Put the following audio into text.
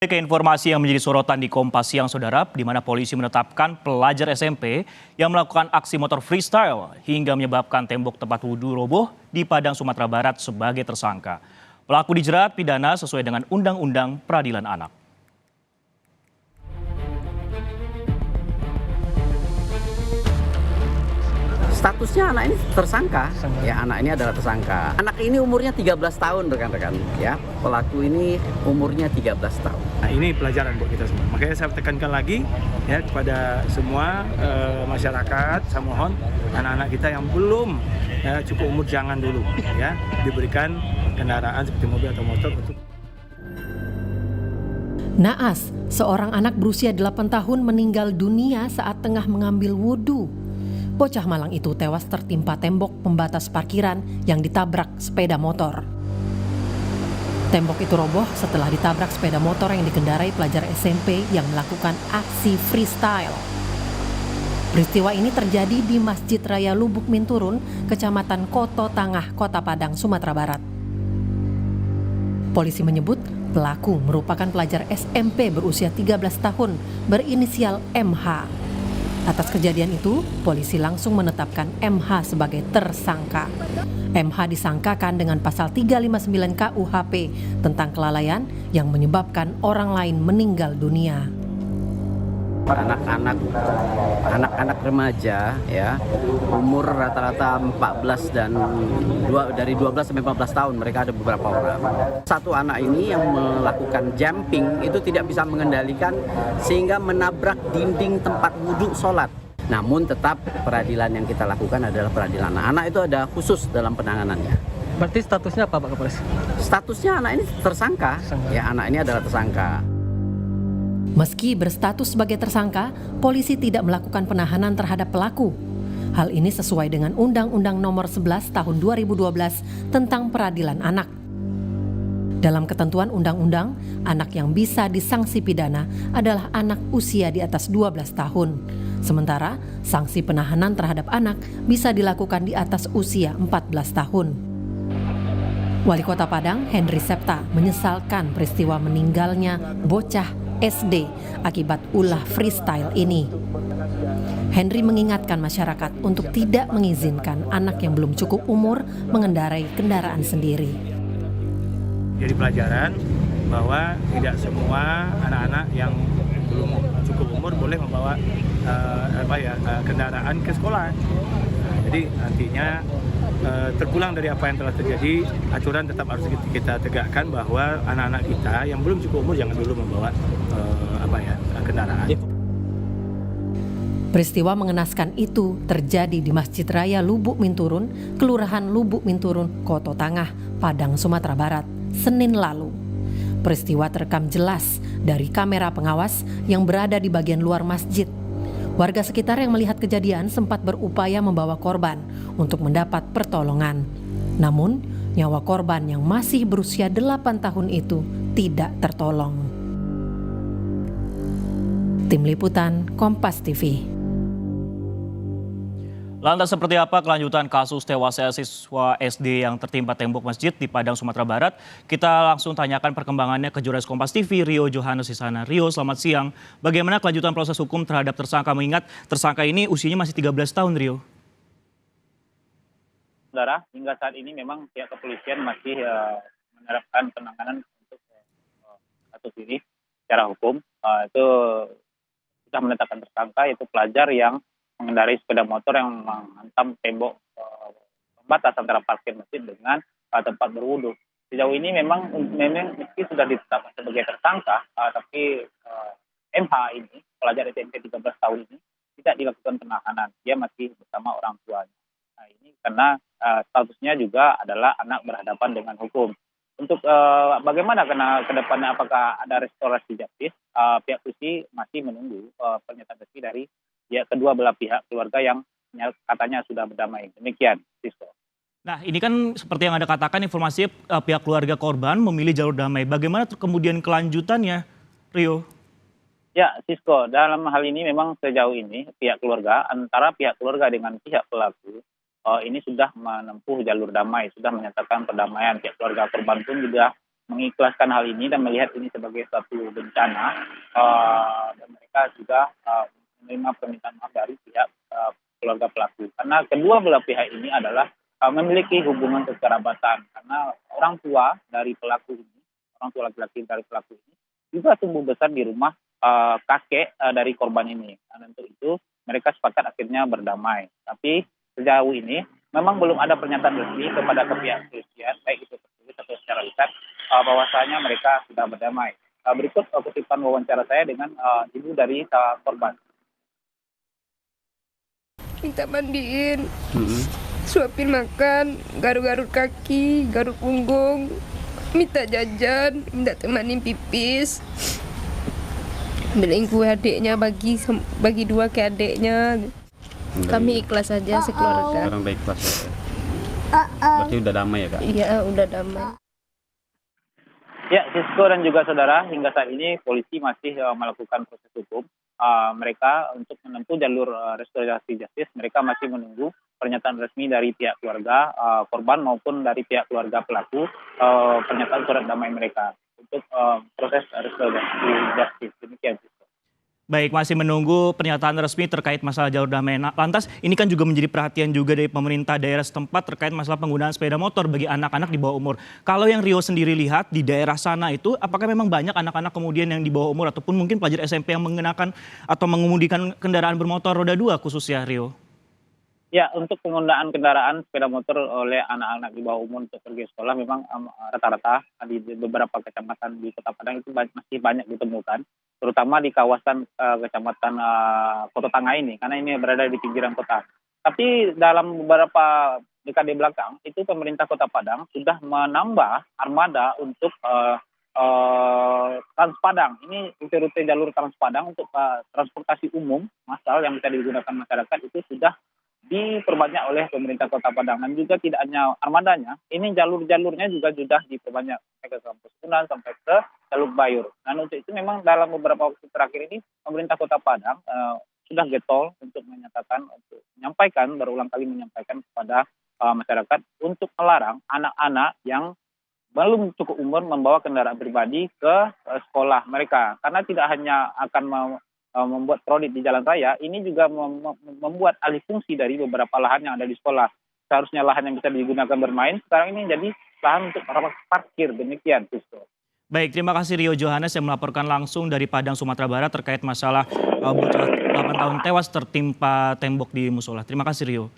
Ke informasi yang menjadi sorotan di Kompas Siang, Saudara, di mana polisi menetapkan pelajar SMP yang melakukan aksi motor freestyle hingga menyebabkan tembok tempat wudhu roboh di Padang, Sumatera Barat sebagai tersangka. Pelaku dijerat pidana sesuai dengan Undang-Undang Peradilan Anak. Statusnya anak ini tersangka. Ya, anak ini adalah tersangka. Anak ini umurnya 13 tahun, rekan-rekan. Ya, pelaku ini umurnya 13 tahun. Nah, ini pelajaran buat kita semua. Makanya saya tekankan lagi ya kepada semua masyarakat, saya mohon anak-anak kita yang belum cukup umur jangan dulu ya diberikan kendaraan seperti mobil atau motor untuk. Naas, seorang anak berusia 8 tahun meninggal dunia saat tengah mengambil wudhu. Bocah malang itu tewas tertimpa tembok pembatas parkiran yang ditabrak sepeda motor. Tembok itu roboh setelah ditabrak sepeda motor yang dikendarai pelajar SMP yang melakukan aksi freestyle. Peristiwa ini terjadi di Masjid Raya Lubuk Minturun, Kecamatan Koto Tangah, Kota Padang, Sumatera Barat. Polisi menyebut pelaku merupakan pelajar SMP berusia 13 tahun berinisial MH. Atas kejadian itu, polisi langsung menetapkan MH sebagai tersangka. MH disangkakan dengan pasal 359 KUHP tentang kelalaian yang menyebabkan orang lain meninggal dunia. Anak-anak remaja ya, umur rata-rata 14 dan dari 12 sampai 14 tahun, mereka ada beberapa orang. Satu anak ini yang melakukan jumping itu tidak bisa mengendalikan sehingga menabrak dinding tempat wudhu sholat. Namun tetap peradilan yang kita lakukan adalah peradilan anak itu ada khusus dalam penanganannya. Berarti statusnya apa Pak Kapolres? Statusnya anak ini tersangka. Ya, anak ini adalah tersangka. Meski berstatus sebagai tersangka, polisi tidak melakukan penahanan terhadap pelaku. Hal ini sesuai dengan Undang-Undang Nomor 11 Tahun 2012 tentang Peradilan Anak. Dalam ketentuan undang-undang, anak yang bisa disanksi pidana adalah anak usia di atas 12 tahun. Sementara, sanksi penahanan terhadap anak bisa dilakukan di atas usia 14 tahun. Wali Kota Padang, Henry Septa, menyesalkan peristiwa meninggalnya bocah SD akibat ulah freestyle ini. Henry mengingatkan masyarakat untuk tidak mengizinkan anak yang belum cukup umur mengendarai kendaraan sendiri. Jadi pelajaran bahwa tidak semua anak-anak yang belum cukup umur boleh membawa kendaraan ke sekolah. Nah, jadi nantinya terpulang dari apa yang telah terjadi, aturan tetap harus kita tegakkan bahwa anak-anak kita yang belum cukup umur jangan dulu membawa kendaraan. Peristiwa mengenaskan itu terjadi di Masjid Raya Lubuk Minturun, Kelurahan Lubuk Minturun, Koto Tangah, Padang, Sumatera Barat, Senin lalu. Peristiwa terekam jelas dari kamera pengawas yang berada di bagian luar masjid. Warga sekitar yang melihat kejadian sempat berupaya membawa korban untuk mendapat pertolongan. Namun, nyawa korban yang masih berusia 8 tahun itu tidak tertolong. Tim Liputan, Kompas TV. Lantas seperti apa kelanjutan kasus tewasnya siswa SD yang tertimpa tembok masjid di Padang, Sumatera Barat? Kita langsung tanyakan perkembangannya ke jurnalis Kompas TV, Rio Johannes di sana. Rio, selamat siang. Bagaimana kelanjutan proses hukum terhadap tersangka, mengingat tersangka ini usianya masih 13 tahun, Rio? Saudara, hingga saat ini memang pihak kepolisian masih menerapkan penanganan untuk kasus ini secara hukum. Itu sudah menetapkan tersangka, yaitu pelajar yang mengendarai sepeda motor yang menghantam tembok pembatas antara parkir masjid dengan tempat berwudu. Sejauh ini memang meski sudah ditetapkan sebagai tersangka, tapi MH ini, pelajar SMP 13 tahun ini, tidak dilakukan penahanan. Dia masih bersama orang tuanya. Nah, ini karena statusnya juga adalah anak berhadapan dengan hukum. Untuk bagaimana ke depannya, apakah ada restorasi justice, pihak polisi masih menunggu pernyataan resmi dari kedua belah pihak keluarga yang katanya sudah berdamai. Demikian, Sisko. Nah, ini kan seperti yang Anda katakan, informasi pihak keluarga korban memilih jalur damai. Bagaimana kemudian kelanjutannya, Rio? Ya, Sisko, dalam hal ini memang sejauh ini pihak keluarga, antara pihak keluarga dengan pihak pelaku, ini sudah menempuh jalur damai, sudah menyatakan perdamaian. Pihak keluarga korban pun juga mengikhlaskan hal ini dan melihat ini sebagai suatu bencana, dan mereka juga menerima permintaan maaf dari pihak keluarga pelaku. Karena kedua belah pihak ini adalah memiliki hubungan kekerabatan, karena orang tua dari pelaku ini, orang tua laki-laki dari pelaku ini juga tumbuh besar di rumah kakek dari korban ini. Dan untuk itu mereka sepakat akhirnya berdamai. Tapi sejauh ini memang belum ada pernyataan resmi kepada pihak kepolisian, baik itu tertulis atau secara lisan, bahwasanya mereka sudah berdamai. Berikut kutipan wawancara saya dengan ibu dari korban. Minta mandiin, suapin makan, garuk-garuk kaki, garuk punggung, minta jajan, minta temanin pipis, beliin kue adiknya, bagi 2 ke adiknya. Kami ikhlas saja sekeluarga. Orang baik kelas ya. Berarti udah damai ya, Kak? Iya, udah damai. Ya, Sisko dan juga saudara, hingga saat ini polisi masih melakukan proses hukum. Mereka untuk menempuh jalur restorasi justice, mereka masih menunggu pernyataan resmi dari pihak keluarga korban maupun dari pihak keluarga pelaku, pernyataan surat damai mereka untuk proses restorasi justice. Demikian. Baik, masih menunggu pernyataan resmi terkait masalah jalur damai. Lantas, ini kan juga menjadi perhatian juga dari pemerintah daerah setempat terkait masalah penggunaan sepeda motor bagi anak-anak di bawah umur. Kalau yang Rio sendiri lihat di daerah sana itu, apakah memang banyak anak-anak kemudian yang di bawah umur ataupun mungkin pelajar SMP yang mengenakan atau mengemudikan kendaraan bermotor roda 2 khususnya, Rio? Ya, untuk penggunaan kendaraan sepeda motor oleh anak-anak di bawah umur untuk pergi sekolah memang rata-rata di beberapa kecamatan di Kota Padang itu masih banyak ditemukan, terutama di kawasan kecamatan Kota Tangga ini, karena ini berada di pinggiran kota. Tapi dalam beberapa dekade belakang itu pemerintah Kota Padang sudah menambah armada untuk Trans Padang. Ini rute-rute jalur Trans Padang untuk transportasi umum massal yang bisa digunakan masyarakat itu sudah diperbanyak oleh pemerintah Kota Padang. Dan juga tidak hanya armadanya, ini jalur-jalurnya juga sudah diperbanyak sampai ke Kampus Unan, sampai ke Teluk Bayur. Dan untuk itu memang dalam beberapa waktu terakhir ini pemerintah Kota Padang sudah getol untuk menyampaikan, berulang kali menyampaikan kepada masyarakat untuk melarang anak-anak yang belum cukup umur membawa kendaraan pribadi ke sekolah mereka. Karena tidak hanya akan membuat kredit di jalan raya, ini juga membuat alih fungsi dari beberapa lahan yang ada di sekolah. Seharusnya lahan yang bisa digunakan bermain, sekarang ini jadi lahan untuk parkir. Demikian, Sisko. Baik, terima kasih Rio Johannes yang melaporkan langsung dari Padang, Sumatera Barat terkait masalah bocah 8 tahun tewas tertimpa tembok di musola. Terima kasih Rio.